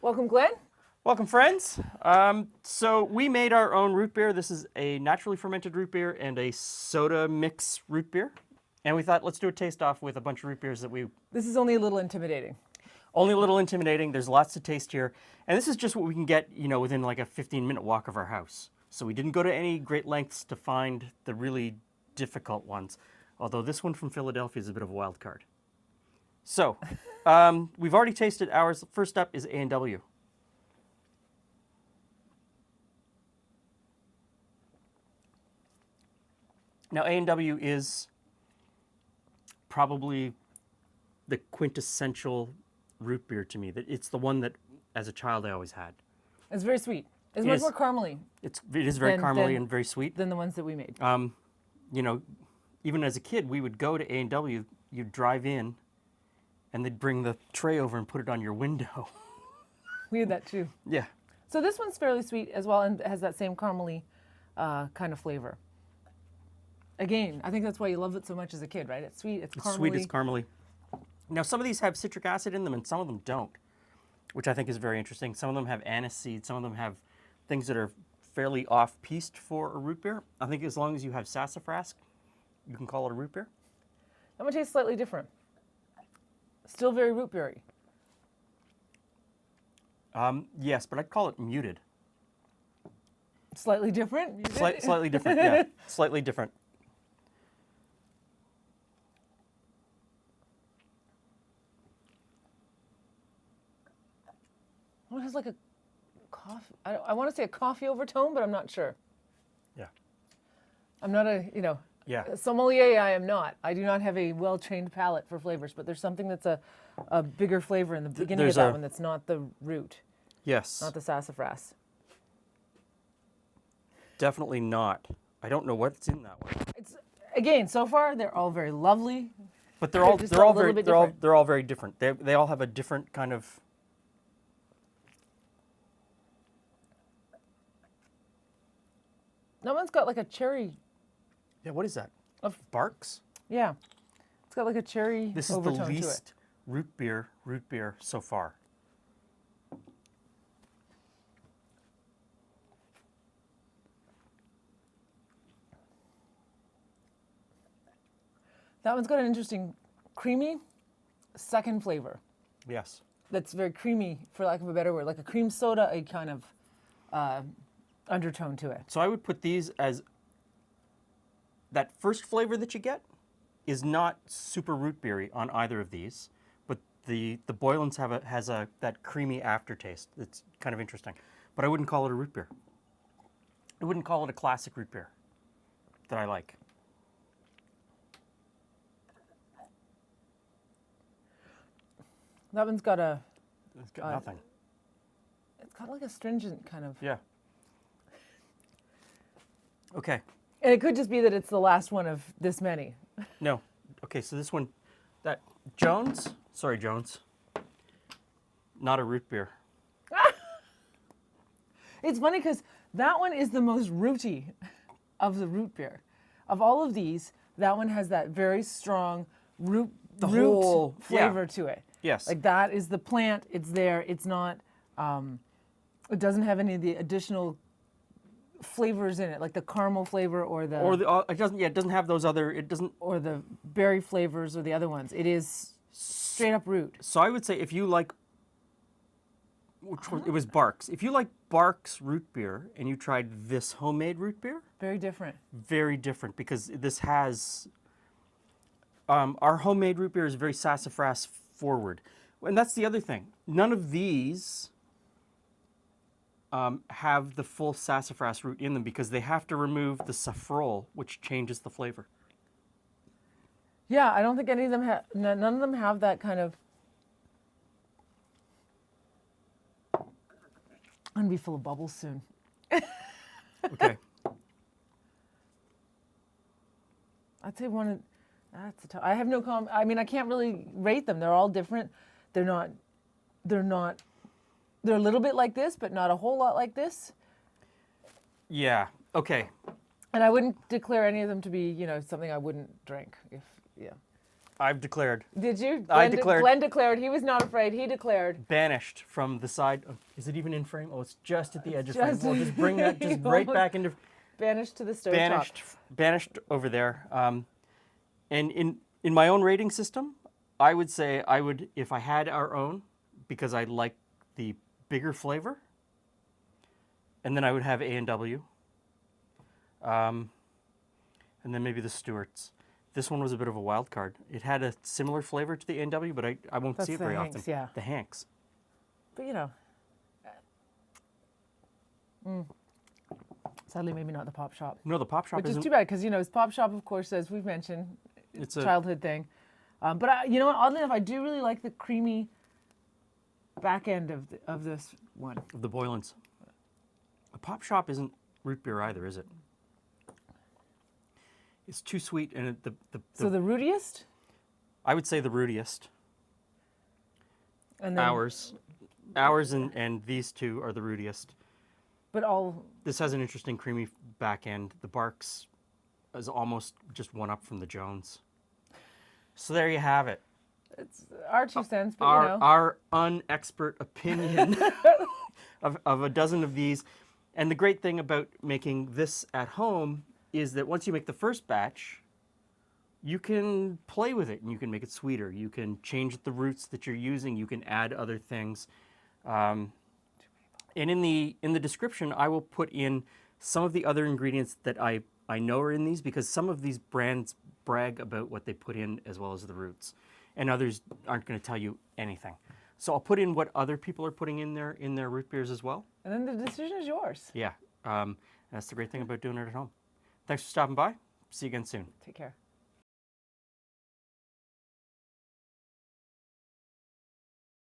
Welcome, Glenn. Welcome, friends. So we made our own root beer. This is a naturally fermented root beer and a soda mix root beer. And we thought, let's do a taste off with a bunch of root beers that we... This is only a little intimidating. Only a little intimidating. There's lots to taste here. And this is just what we can get, within like a 15-minute walk of our house. So we didn't go to any great lengths to find the really difficult ones. Although this one from Philadelphia is a bit of a wild card. So, we've already tasted ours. First up is A&W. Now, A&W is probably the quintessential root beer to me. It's the one that, as a child, I always had. It's very sweet. It's It much is. more caramely It is very Than- caramely than- and very sweet. than the ones that we made. Even as a kid, we would go to A&W, you'd drive in, and they'd bring the tray over and put it on your window. We had that too. Yeah. So this one's fairly sweet as well and has that same caramely kind of flavor. Again, I think that's why you love it so much as a kid, right? It's sweet, it's caramely. It's sweet, it's caramely. Now, some of these have citric acid in them, and some of them don't, which I think is very interesting. Some of them have anise seed. Some of them have things that are fairly off-piste for a root beer. I think as long as you have sassafras, you can call it a root beer. That one tastes slightly different. Still very root beery. Yes, but I'd call it muted. Slightly different? You did? Slightly different, yeah. Slightly different. Well, it has like a coffee. I want to say a coffee overtone, but I'm not sure. Yeah. I'm not a, Yeah. sommelier. I am not. I do not have a well-trained palate for flavors, but there's something that's a bigger flavor in the beginning of there's that a- one that's not the root, Yes. not the sassafras. Definitely not. I don't know what's in that one. It's again, so far they're all very lovely. But they're all just they're a all little very bit they're all different. they're all very different. They all have a different kind of. That one's got like a cherry. Yeah, what is that? Of- Barks? Yeah, it's got like a cherry This is the overtone to it. least root beer so far. That one's got an interesting creamy second flavor. Yes. That's very creamy, for lack of a better word, like a cream soda, a kind of undertone to it. So I would put these as that first flavor that you get is not super root beery on either of these, but the Boylan's has that creamy aftertaste. It's kind of interesting, but I wouldn't call it a root beer. I wouldn't call it a classic root beer that I like. That one's got a, It's got nothing. it's got like a stringent kind of, Yeah. Okay. and it could just be that it's the last one of this many. No. Okay, so this one, that Jones? Sorry, Jones. Not a root beer. It's funny because that one is the most rooty of the root beer. Of all of these, that one has that very strong root whole- yeah. flavor to it. Yes. Like that is the plant. It's there. It's not. It doesn't have any of the additional flavors in it, like the caramel flavor or the It doesn't. Yeah, it doesn't have those other. It doesn't. or the berry flavors or the other ones. It is straight up root. So I would say if you like, it was Barks. If you like Barks root beer and you tried this homemade root beer, Very different. very different because this has. Our homemade root beer is very sassafras forward, and that's the other thing. None of these have the full sassafras root in them because they have to remove the saffrole, which changes the flavor. Yeah, I don't think any of them have. None of them have that kind of. I'm gonna be full of bubbles soon. Okay. I'd say one of. That's a tough. I have no I mean, I can't really rate them. They're all different. They're not. They're not. They're a little bit like this, but not a whole lot like this. Yeah. Okay. And I wouldn't declare any of them to be, something I wouldn't drink. Yeah. I've declared Did you? I Glenn declared- Glenn declared. He was not afraid. He declared. banished from the side. Is it even in frame? Oh, it's just at the edge of frame. just- Well, just bring that just right back into Banished to the stove banished over there. And in my own rating system, I would say I would, if I had our own, because I like the bigger flavor, and then I would have A&W, and then maybe the Stewart's. This one was a bit of a wild card. It had a similar flavor to the A&W, but I won't That's see it the very Hanks, often. yeah. The Hanks. But you know, sadly, maybe not the Pop Shop. No, the Pop Shop Which is isn't. too bad because, you know, Pop Shop, of course, as we've mentioned, It's a childhood thing. But you know what? Oddly enough, I do really like the creamy back end of this one. of the Boylans. A Pop Shop isn't root beer either, is it? It's too sweet, and So the rootiest, I would say the rootiest. and then Ours and these two are the rootiest. but all This has an interesting creamy back end. The Barks is almost just one up from the Jones. So there you have it. it's our 2 cents. But Our you know, our unexpert opinion of a dozen of these. And the great thing about making this at home is that once you make the first batch, you can play with it and you can make it sweeter. You can change the roots that you're using. You can add other things. And in the description, I will put in some of the other ingredients that I know are in these, because some of these brands brag about what they put in as well as the roots, and others aren't going to tell you anything. So I'll put in what other people are putting in their root beers as well. and then the decision is yours. Yeah, that's the great thing about doing it at home. Thanks for stopping by. See you again soon. Take care.